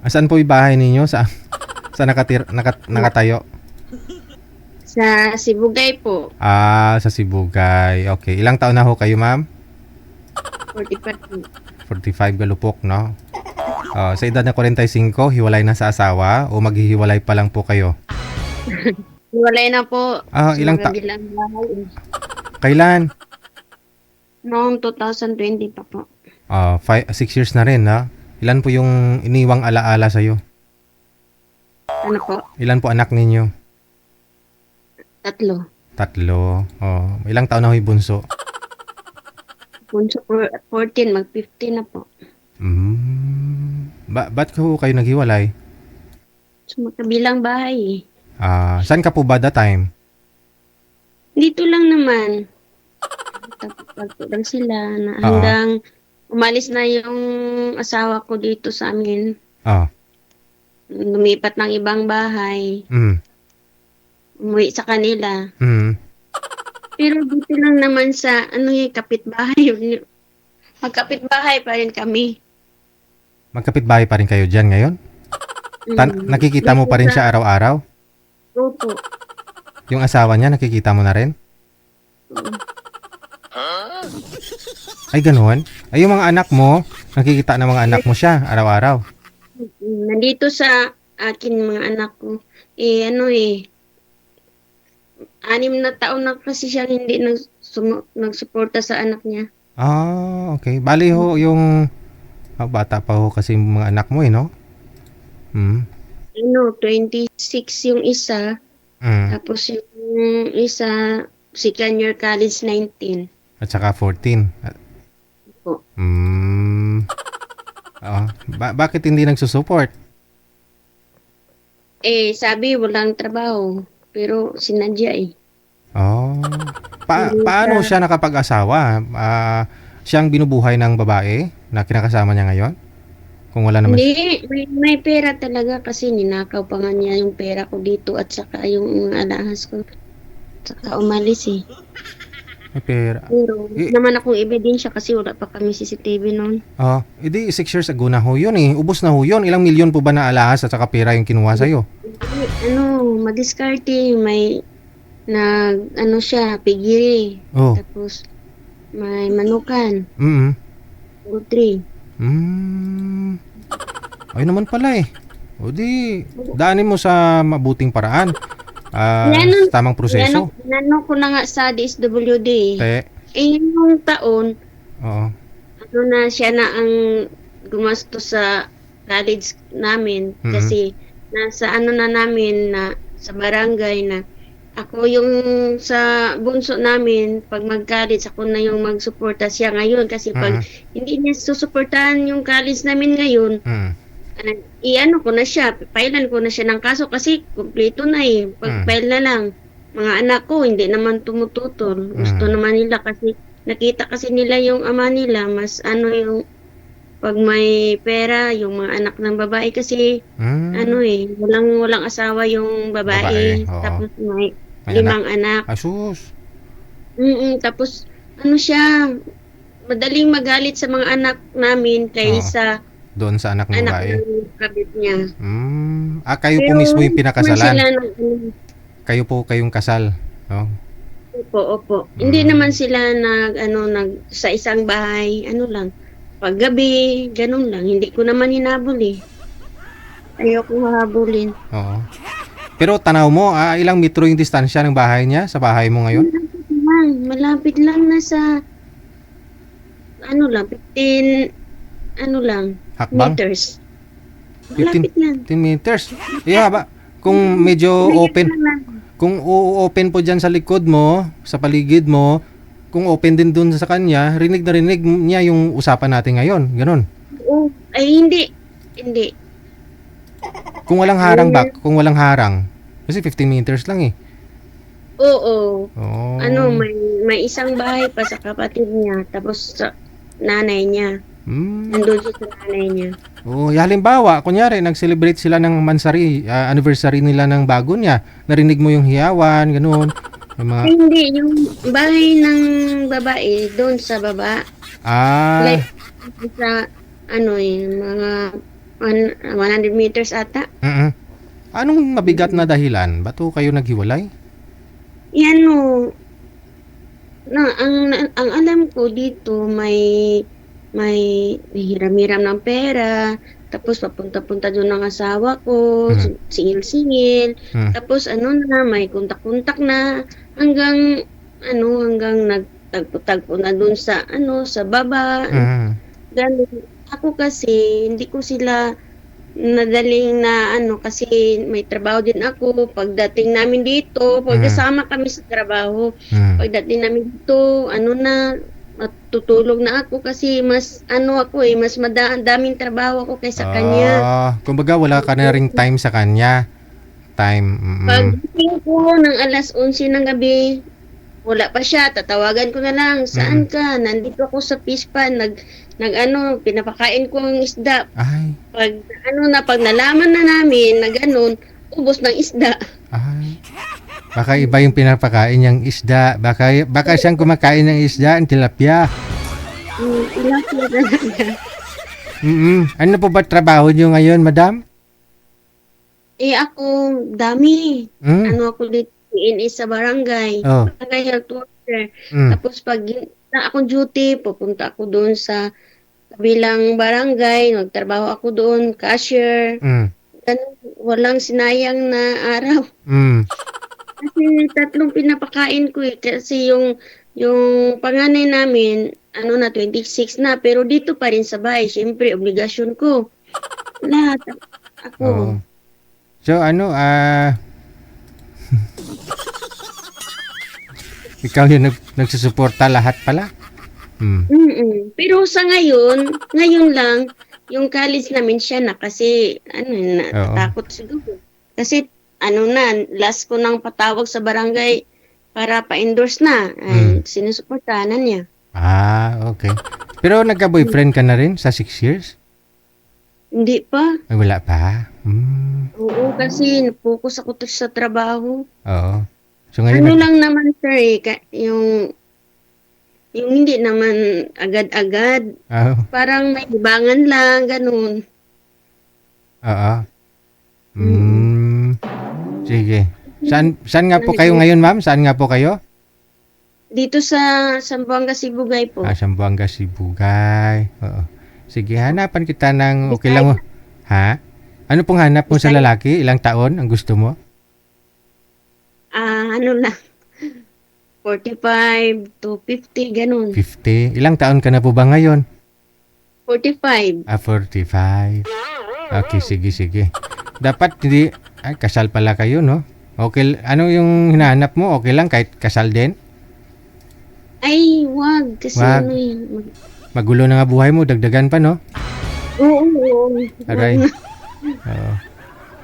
Saan po yung bahay ninyo? Sa nakatayo? Sa Sibugay po. Sa Sibugay. Okay. Ilang taon na ho kayo, ma'am? 45. 45 galupok, no? Sa edad na 45, hiwalay na sa asawa o maghihiwalay pa lang po kayo? Walay na po sa Ilang mga bilang bahay. Kailan? Noong 2020 pa po. 6 years na rin, na? Ilan po yung iniwang alaala sa'yo? Ano po? Ilan po anak ninyo? 3. 3. Ilang taon na ho yung bunso? Punso 14, mag-15 na po. Ba't ho kayo naghiwalay? Sa magkabilang bahay. Saan ka po ba that time? Dito lang naman. Tapos lang sila na hanggang umalis na yung asawa ko dito sa amin. Lumipat ng ibang bahay. Umuwi sa kanila. Pero dito lang naman sa kapitbahay. Magkapitbahay pa rin kami. Magkapitbahay pa rin kayo dyan ngayon? Nakikita mo pa rin siya araw-araw? Opo. Yung asawa niya, nakikita mo na rin? Ay, ganun? Ay, yung mga anak mo, nakikita ng mga anak mo siya araw-araw? Nandito sa akin mga anak ko. 6 na taon na kasi siya hindi nagsuporta sa anak niya. Okay. Bali ho, yung bata pa ho kasi yung mga anak mo no? 26 yung isa. Tapos yung isa, second year college, 19. At saka 14. Po. Bakit hindi nagsusupport? Sabi walang trabaho. Pero sinadya Paano siya nakapag-asawa? Siyang binubuhay ng babae na kinakasama niya ngayon? Kung wala naman Hindi, may pera talaga kasi ninakaw pa nga niya yung pera ko dito at saka yung alahas ko. Saka umalis may pera. Pero naman akong ebidensya kasi wala pa kami CCTV noon. Edi 6 years ago na ho yun Ubos na ho yun. Ilang milyon po ba na alahas at saka pera yung kinuha sa'yo? Madiskarte. May siya, pigiri. Tapos may manukan. Poultry. Ay naman pala O di, daanin mo sa mabuting paraan. Tamang proseso. Ko na nga sa DSWD. Yung taon, siya na ang gumastos sa college namin. Kasi nasa na namin na sa barangay na ako yung sa bunso namin, pag mag-college, ako na yung mag-suporta siya ngayon. Kasi pag hindi niya susuportahan yung college namin ngayon, ko na siya, pailan ko na siya ng kaso kasi kumpleto na pag-file na lang. Mga anak ko, hindi naman tumututol. Gusto naman nila kasi, nakita kasi nila yung ama nila, mas yung pag may pera, yung mga anak ng babae kasi, walang asawa yung babae. Tapos may 5 anak. Asus. Tapos, siya, madaling magalit sa mga anak namin kaysa doon sa anak ng babae. Ng kabit niya. Kayo po mismo yung pinakasalan. Kayo po kayong kasal, no? Opo. Hindi naman sila sa isang bahay, lang. Paggabi, ganun lang. Hindi ko naman hinabol Ayoko mahabulin. Pero tanaw mo, ilang metro yung distansya ng bahay niya sa bahay mo ngayon? Malapit lang nasa 15 hakbang? meters. Malapit lang. 15 meters. Kung medyo open, kung open po dyan sa likod mo, sa paligid mo, kung open din dun sa kanya, rinig na rinig niya yung usapan natin ngayon. Ganon. Hindi. Kung walang harang kung walang harang. Kasi 15 meters lang Oo. May isang bahay pa sa kapatid niya, tapos sa nanay niya. Nandun siya sa nanay niya. Halimbawa, kunyari, nag-celebrate sila ng anniversary nila ng bago niya. Narinig mo yung hiyawan, ganun. Hindi, yung bahay ng babae, doon sa baba. Like, sa, mga 100 meters ata. Mm. Anong mabigat na dahilan? Ba't ho kayo naghiwalay? Yan o, ang alam ko dito may hiram-hiram ng pera, tapos papunta-punta doon ng asawa ko, Mm. singil-singil, Mm. tapos may kontak-kontak na hanggang nagtagpo-tagpo na doon sa baba. Mm. Ganun. Ako kasi hindi ko sila nadaling na kasi may trabaho din ako. Pagdating namin dito, pagkasama kami sa trabaho, Mm. pagdating namin dito, matutulog na ako kasi mas mas daming trabaho ako kaysa kanya. Kumbaga wala ka na ring time sa kanya. Time. Pagdating ko ng alas 11 ng gabi, wala pa siya, tatawagan ko na lang, saan ka? Nandito ako sa fish pan, pinapakain ko ang isda. Ay. Pag nalaman na namin na ganun, ubos ng isda. Ay. Baka iba yung pinapakain niyang isda. Baka siyang kumakain ng isda, ang tilapia. Tilapia talaga. Ano po ba trabaho niyo ngayon, madam? Ako, dami. Ako dito, PNA sa barangay. Oh. Barangay health worker. Tapos pag na akong duty, pupunta ako doon sa kabilang barangay, nagtrabaho ako doon, cashier. Ganun, walang sinayang na araw. Kasi 3 pinapakain ko kasi yung panganay namin, 26 na, pero dito pa rin sa bahay, syempre obligasyon ko. Lahat ako. Oh. So ikaw yung nagsusuporta lahat pala? Pero sa ngayon lang, yung college namin siya na kasi natatakot siguro. Kasi last ko nang patawag sa barangay para pa-endorse na. Sinusuportahan niya. Okay. Pero nagka-boyfriend ka na rin sa 6 years? Hindi pa. Ay, wala pa? Oo, kasi focus ako sa trabaho. Oo. So ngayon lang naman sir, yung hindi naman agad-agad. Parang may libangan lang, ganun. Oo. Sige. Saan nga po kayo ngayon, ma'am? Saan nga po kayo? Dito sa Zamboanga, Sibugay po. Zamboanga, Sibugay. Oo. Sige, hanapan kita ng okay lang mo. Ha? Ano pong hanap mo sa lalaki? Ilang taon ang gusto mo? Lang. 45 to 50, ganun. 50. Ilang taon ka na po ba ngayon? 45. 45. Okay, sige. Dapat hindi, kasal pala kayo, no? Okay, ano yung hinahanap mo? Okay lang kahit kasal din? Ay, wag. Kasi Wag. Magulo na nga buhay mo, dagdagan pa, no? Oo. Aray.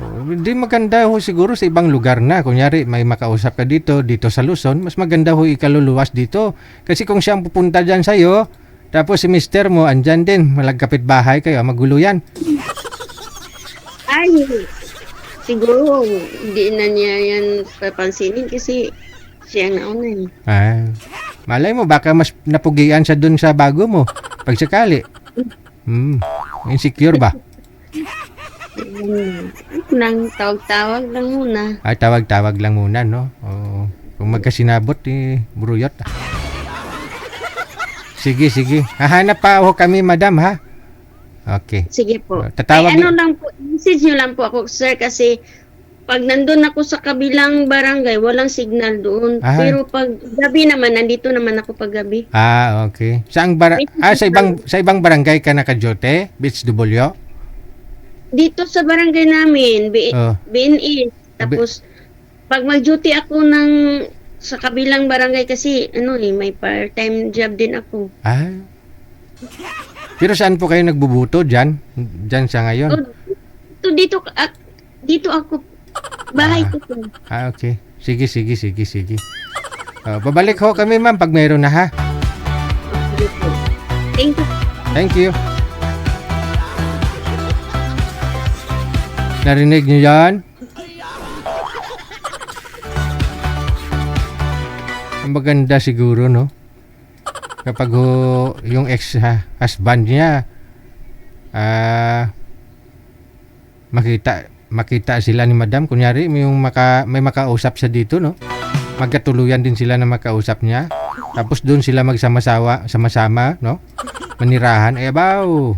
Hindi maganda ho siguro sa ibang lugar na. Kunyari, may makausap ka dito sa Luzon, mas maganda ho ikaluluwas dito. Kasi kung siyang pupunta dyan sa'yo, tapos si mister mo, andyan din, malagkapit bahay kayo, magulo yan. Ay, siguro, hindi na niya yan papansinin kasi siya ang nauna. Malay mo, baka mas napugian siya dun sa bago mo, pag sakali. Insecure ba? Nang tawag-tawag lang muna. Tawag-tawag lang muna, no? Kung magkasinabot, buruyot. Sige. Hahanap pa ako kami, madam, ha? Okay. Sige po. Tatawag lang po, message nyo lang po ako, sir, kasi pag nandun ako sa kabilang barangay, walang signal doon. Pero pag gabi naman, nandito naman ako pag gabi. Okay. Sa ibang barangay ka naka-jote? Beach W? Dito sa barangay namin, BNE. Tapos, pag mag-duty ako sa kabilang barangay kasi, may part-time job din ako. Pero saan po kayo nagbubuto? Diyan sa ngayon? Dito ako. Bahay ko po. Okay. Sige. Babalik ho kami, ma'am, pag mayroon na, ha? Thank you. Narinig niyo yan? Maganda siguro, no? Kapag yung ex-husband niya makita sila ni Madam, kunyari may makausap siya dito, no? Magkatuluyan din sila na makausap niya. Tapos doon sila sama-sama, no? Manirahan, abaw.